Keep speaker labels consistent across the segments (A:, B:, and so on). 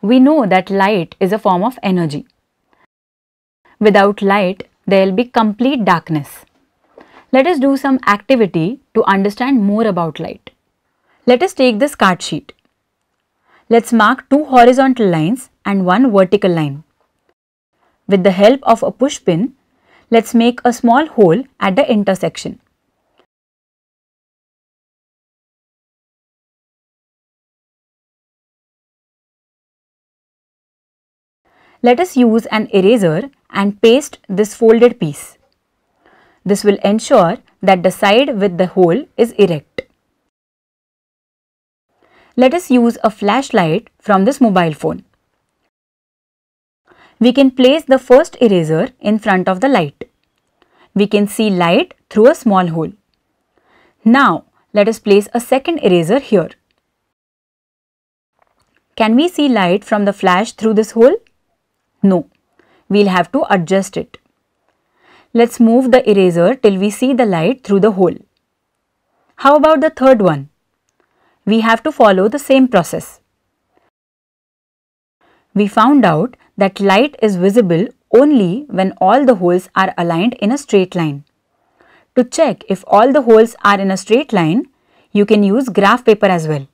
A: We know that light is a form of energy. Without light, there will be complete darkness. Let us do some activity to understand more about light. Let us take this card sheet. Let's mark 2 horizontal lines and 1 vertical line. With the help of a push pin, let's make a small hole at the intersection. Let us use an eraser and paste this folded piece. This will ensure that the side with the hole is erect. Let us use a flashlight from this mobile phone. We can place the first eraser in front of the light. We can see light through a small hole. Now, let us place a second eraser here. Can we see light from the flash through this hole? No, we'll have to adjust it. Let's move the eraser till we see the light through the hole. How about the third one? We have to follow the same process. We found out that light is visible only when all the holes are aligned in a straight line. To check if all the holes are in a straight line, you can use graph paper as well.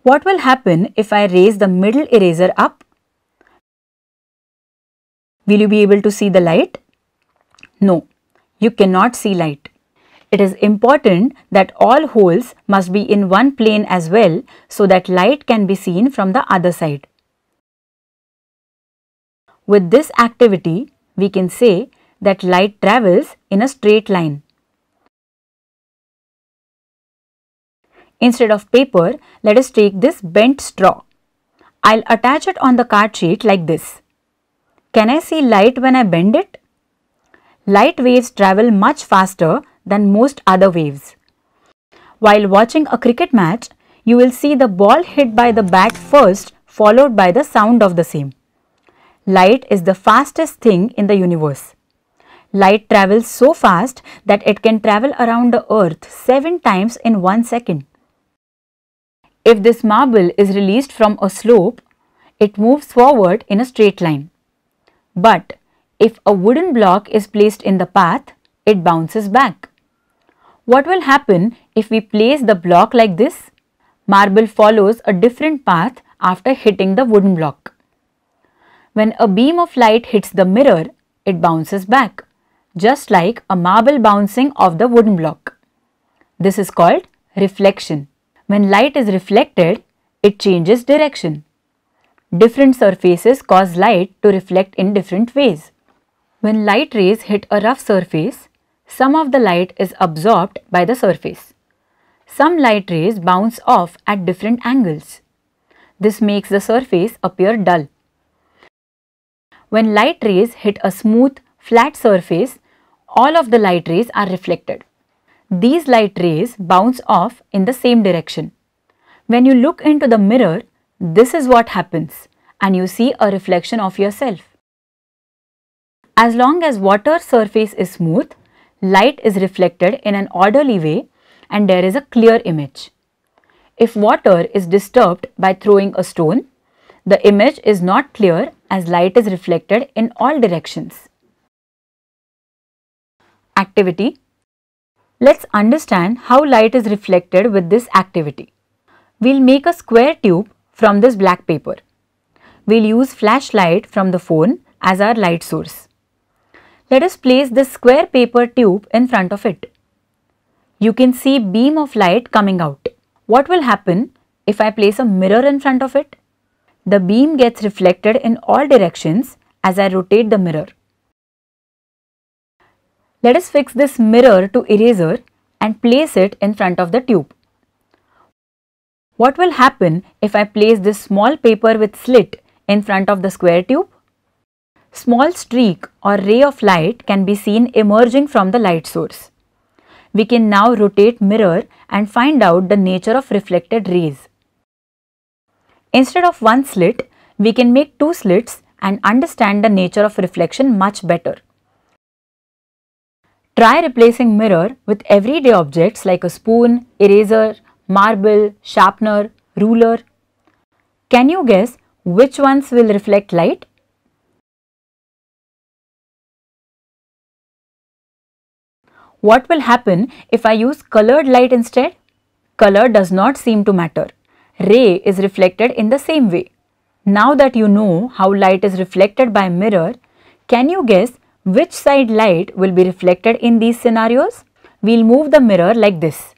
A: What will happen if I raise the middle eraser up? Will you be able to see the light? No, you cannot see light. It is important that all holes must be in one plane as well so that light can be seen from the other side. With this activity, we can say that light travels in a straight line. Instead of paper, let us take this bent straw. I'll attach it on the card sheet like this. Can I see light when I bend it? Light waves travel much faster than most other waves. While watching a cricket match, you will see the ball hit by the bat first, followed by the sound of the same. Light is the fastest thing in the universe. Light travels so fast that it can travel around the earth 7 times in 1 second. If this marble is released from a slope, it moves forward in a straight line. But if a wooden block is placed in the path, it bounces back. What will happen if we place the block like this? Marble follows a different path after hitting the wooden block. When a beam of light hits the mirror, it bounces back, just like a marble bouncing off the wooden block. This is called reflection. When light is reflected, it changes direction. Different surfaces cause light to reflect in different ways. When light rays hit a rough surface, some of the light is absorbed by the surface. Some light rays bounce off at different angles. This makes the surface appear dull. When light rays hit a smooth, flat surface, all of the light rays are reflected. These light rays bounce off in the same direction. When you look into the mirror, this is what happens, and you see a reflection of yourself. As long as water surface is smooth, light is reflected in an orderly way and there is a clear image. If water is disturbed by throwing a stone, the image is not clear as light is reflected in all directions. Activity. Let's understand how light is reflected with this activity. We'll make a square tube from this black paper. We'll use flashlight from the phone as our light source. Let us place this square paper tube in front of it. You can see beam of light coming out. What will happen if I place a mirror in front of it? The beam gets reflected in all directions as I rotate the mirror. Let us fix this mirror to eraser and place it in front of the tube. What will happen if I place this small paper with slit in front of the square tube? Small streak or ray of light can be seen emerging from the light source. We can now rotate mirror and find out the nature of reflected rays. Instead of one slit, we can make 2 slits and understand the nature of reflection much better. Try replacing mirror with everyday objects like a spoon, eraser, marble, sharpener, ruler, Can you guess which ones will reflect light? What will happen if I use colored light instead? Color does not seem to matter. Ray is reflected in the same way. Now that you know how light is reflected by a mirror, can you guess which side light will be reflected in these scenarios? We'll move the mirror like this.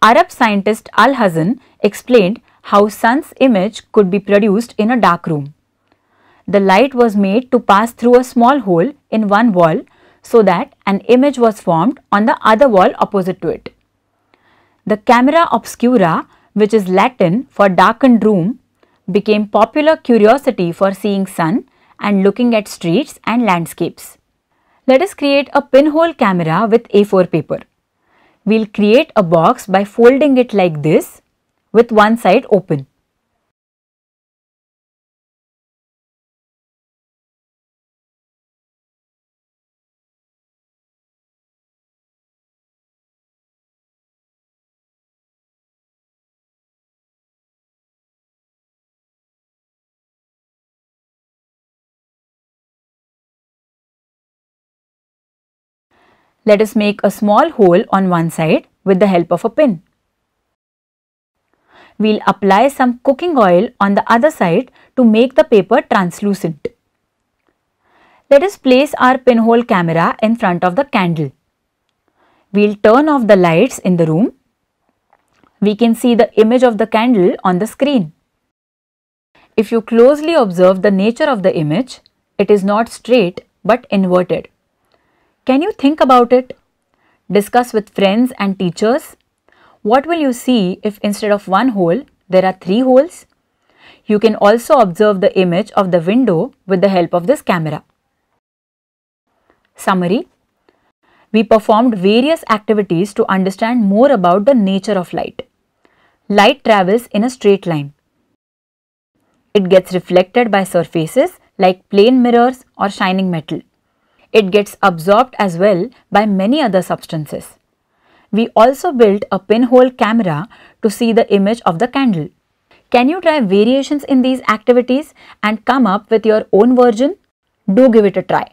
A: Arab scientist Al-Hasan explained how sun's image could be produced in a dark room. The light was made to pass through a small hole in one wall so that an image was formed on the other wall opposite to it. The camera obscura, which is Latin for darkened room, became popular curiosity for seeing sun and looking at streets and landscapes. Let us create a pinhole camera with A4 paper. We'll create a box by folding it like this with one side open. Let us make a small hole on one side with the help of a pin. We'll apply some cooking oil on the other side to make the paper translucent. Let us place our pinhole camera in front of the candle. We'll turn off the lights in the room. We can see the image of the candle on the screen. If you closely observe the nature of the image, it is not straight but inverted. Can you think about it? Discuss with friends and teachers. What will you see if instead of one hole, there are 3 holes? You can also observe the image of the window with the help of this camera. Summary: we performed various activities to understand more about the nature of light. Light travels in a straight line. It gets reflected by surfaces like plane mirrors or shining metal. It gets absorbed as well by many other substances. We also built a pinhole camera to see the image of the candle. Can you try variations in these activities and come up with your own version? Do give it a try.